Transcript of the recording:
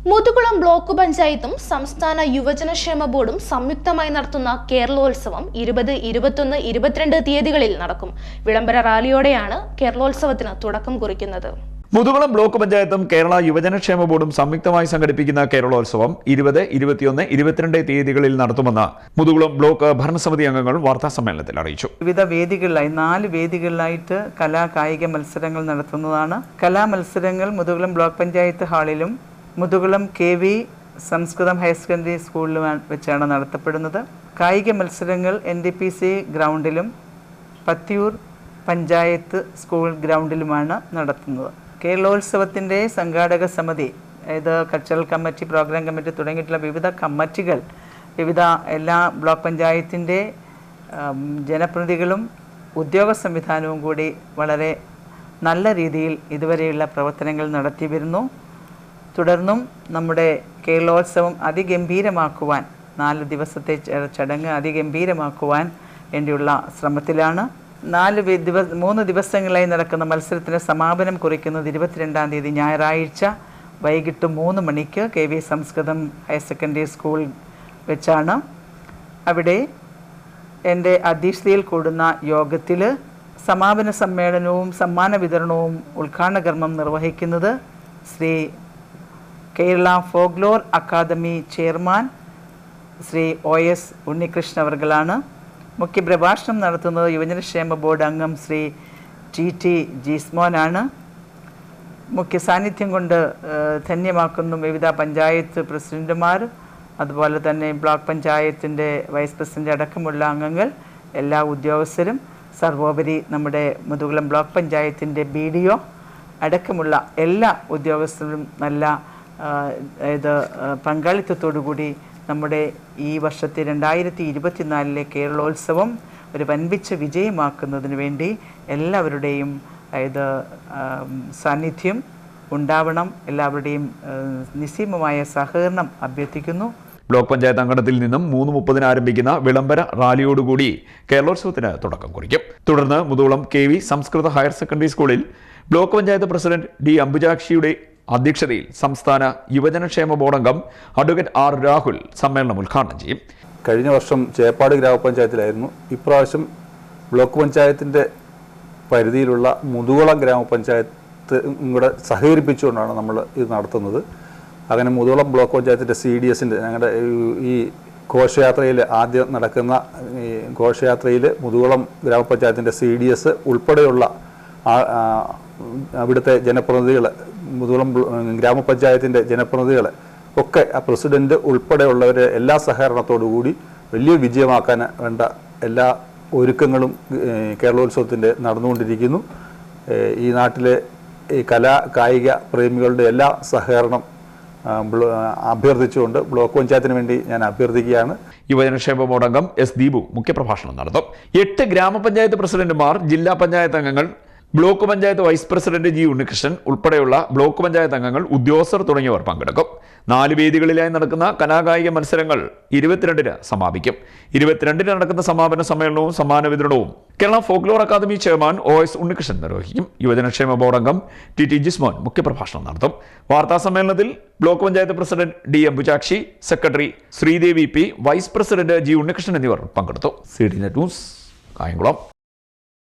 Muthukulam block പഞ്ചായത്തും സംസ്ഥാന യുവജനക്ഷേമ ബോർഡും സംയുക്തമായി നടത്തുന്ന കേരളോത്സവം 20, 21, 22 തീയതികളിൽ നടക്കും. വിളംബര റാലിയോടെയാണ് കേരളോത്സവത്തിന് തുടക്കം കുറിക്കുന്നത്. മുതുകുളം ബ്ലോക്ക് പഞ്ചായത്തും കേരള യുവജനക്ഷേമ ബോർഡും സംയുക്തമായി സംഘടിപ്പിക്കുന്ന കേരളോത്സവം 20, 21, 22 തീയതികളിൽ നടത്തുമെന്ന് മുതുകുളം ബ്ലോക്ക് ഭരണസമിതി അംഗങ്ങൾ വാർത്താസമ്മേളനത്തിൽ അറിയിച്ചു. വിവിധ വേദികളിലായി 4 വേദികളിലായിട്ട് കായിക മത്സരങ്ങൾ നടത്തുന്നതാണ്. കലാമത്സരങ്ങൾ മുതുകുളം ബ്ലോക്ക് പഞ്ചായത്ത് ഹാളിലും മുതുകുളം KV സംസ്കൃതം ഹയർ സെക്കൻഡറി സ്കൂളിലും വെച്ചാണ് നടത്തപ്പെടുന്നത്. കായിക മത്സരങ്ങൾ NDPC ഗ്രൗണ്ടിലും പത്തിയൂർ പഞ്ചായത്ത് സ്കൂൾ ഗ്രൗണ്ടിലുമാണ് നടത്തുന്നത്. കേരളോത്സവത്തിൻ്റെ സംഘാടക സമിതി, അതായത് കൾച്ചറൽ കമ്മിറ്റി, പ്രോഗ്രാം കമ്മിറ്റി തുടങ്ങിയിട്ടുള്ള വിവിധ കമ്മിറ്റികൾ, എല്ലാ ബ്ലോക്ക് പഞ്ചായത്തിൻ്റെ ജനപ്രതിനിധികളും ഉദ്യോഗ സംവിധാനവും കൂടി വളരെ നല്ല രീതിയിൽ ഇതുവരെയുള്ള പ്രവർത്തനങ്ങൾ നടത്തി വരുന്നു. തുടർന്നും നമ്മുടെ കേരളോത്സവം അതിഗംഭീരമാക്കുവാൻ, 4 ദിവസത്തെ ചടങ്ങ് അതിഗംഭീരമാക്കുവാൻ വേണ്ടിയുള്ള ശ്രമത്തിലാണ്. 3 ദിവസങ്ങളായി നടക്കുന്ന മത്സരത്തിന് സമാപനം കുറിക്കുന്നത് 22-ാം തീയതി ഞായറാഴ്ച വൈകിട്ട് 3 മണിക്ക് KV സംസ്കൃതം ഹയർ സെക്കൻഡറി സ്കൂൾ വെച്ചാണ്. അവിടെ എൻ്റെ അധ്യക്ഷതയിൽ കൂടുന്ന യോഗത്തിൽ സമാപന സമ്മേളനവും സമ്മാന വിതരണവും ഉദ്ഘാടന കർമ്മം നിർവഹിക്കുന്നത് Shri Kerala folklore academy chairman Shri OS Unnikrishnan അവർകളാണ്. മുഖ്യപ്രഭാഷണം നടത്തുന്നത് യുവജനക്ഷേമ ബോർഡ് അംഗം ശ്രീ TT ജിസ്മോനാണ്. മുഖ്യ സാന്നിധ്യം കൊണ്ട് ധന്യമാക്കുന്നു വിവിധ പഞ്ചായത്ത് പ്രസിഡന്റുമാർ, അതുപോലെ തന്നെ ബ്ലോക്ക് പഞ്ചായത്തിൻ്റെ വൈസ് പ്രസിഡന്റ് അടക്കമുള്ള അംഗങ്ങൾ, എല്ലാ ഉദ്യോഗസ്ഥരും, സർവോപരി നമ്മുടെ മുതുകുളം ബ്ലോക്ക് പഞ്ചായത്തിൻ്റെ BDO അടക്കമുള്ള എല്ലാ ഉദ്യോഗസ്ഥരും നല്ല പങ്കാളിത്തത്തോടുകൂടി നമ്മുടെ ഈ വർഷത്തെ 2024 കേരളോത്സവം ഒരു വൻപിച്ച വിജയമാക്കുന്നതിന് വേണ്ടി എല്ലാവരുടെയും സാന്നിധ്യം ഉണ്ടാവണം. എല്ലാവരുടെയും നിസ്സീമമായ സഹകരണം അഭ്യർത്ഥിക്കുന്നു. ബ്ലോക്ക് പഞ്ചായത്ത് അങ്കണത്തിൽ നിന്നും 3:30 ആരംഭിക്കുന്ന വിളംബര റാലിയോടുകൂടി കേരളോത്സവത്തിന് തുടക്കം കുറിക്കും. തുടർന്ന് മുതുകുളം KV സംസ്കൃത ഹയർ സെക്കൻഡറി സ്കൂളിൽ ബ്ലോക്ക് പഞ്ചായത്ത് പ്രസിഡന്റ് D അംബുജാക്ഷിയുടെ അധ്യക്ഷതയിൽ സംസ്ഥാന യുവജനക്ഷേമ ബോർഡ് അംഗം അഡ്വക്കേറ്റ് R രാഹുൽ സമ്മേളനം ഉദ്ഘാടനം ചെയ്യും. കഴിഞ്ഞ വർഷം ചേപ്പാട് ഗ്രാമപഞ്ചായത്തിലായിരുന്നു. ഇപ്രാവശ്യം ബ്ലോക്ക് പഞ്ചായത്തിൻ്റെ പരിധിയിലുള്ള മുതുകുളം ഗ്രാമപഞ്ചായത്ത് കൂടെ സഹകരിപ്പിച്ചുകൊണ്ടാണ് നമ്മൾ ഇത് നടത്തുന്നത്. അങ്ങനെ മുതുകുളം ബ്ലോക്ക് പഞ്ചായത്തിൻ്റെ CDSൻ്റെ ഞങ്ങളുടെ ഈ ഘോഷയാത്രയിൽ ആദ്യം നടക്കുന്ന ഈ ഘോഷയാത്രയിൽ മുതുകുളം ഗ്രാമപഞ്ചായത്തിൻ്റെ CDS ഉൾപ്പെടെയുള്ള അവിടുത്തെ ജനപ്രതിനിധികൾ, മുതുകുളം ഗ്രാമപഞ്ചായത്തിൻ്റെ ജനപ്രതിനിധികൾ ഒക്കെ, പ്രസിഡന്റ് ഉൾപ്പെടെയുള്ളവരെ എല്ലാ സഹകരണത്തോടുകൂടി വലിയ വിജയമാക്കാൻ വേണ്ട എല്ലാ ഒരുക്കങ്ങളും കേരളോത്സവത്തിൻ്റെ നടന്നുകൊണ്ടിരിക്കുന്നു. ഈ നാട്ടിലെ ഈ കായിക പ്രേമികളുടെ എല്ലാ സഹകരണം അഭ്യർത്ഥിച്ചുകൊണ്ട് ബ്ലോക്ക് പഞ്ചായത്തിന് വേണ്ടി ഞാൻ അഭ്യർത്ഥിക്കുകയാണ്. യുവജനക്ഷേമ ബോർഡ് അംഗം S ദീപു മുഖ്യപ്രഭാഷണം നടത്തും. 8 ഗ്രാമപഞ്ചായത്ത് പ്രസിഡന്റുമാർ, ജില്ലാ പഞ്ചായത്ത് അംഗങ്ങൾ, block panchayat vice president G Unnikrishnan ഉൾപ്പെടെയുള്ള ബ്ലോക്ക് പഞ്ചായത്ത് അംഗങ്ങൾ, ഉദ്യോഗസ്ഥർ തുടങ്ങിയവർ പങ്കെടുക്കും. 4 വേദികളിലായി നടക്കുന്ന കലാകായിക മത്സരങ്ങൾ 22-ന് സമാപിക്കും. 22-ന് നടക്കുന്ന സമാപന സമ്മേളനവും സമ്മാന വിതരണവും Kerala folklore academy chairman OS Unnikrishnan നിർവഹിക്കും. യുവജനക്ഷേമ ബോർഡ് അംഗം TT ജിസ്മോൻ മുഖ്യപ്രഭാഷണം നടത്തും. വാർത്താ സമ്മേളനത്തിൽ block panchayat president D Ambujakshi, secretary Sreedevi P, vice president G Unnikrishnan എന്നിവർ പങ്കെടുത്തു. CDNet news, Kayamkulam.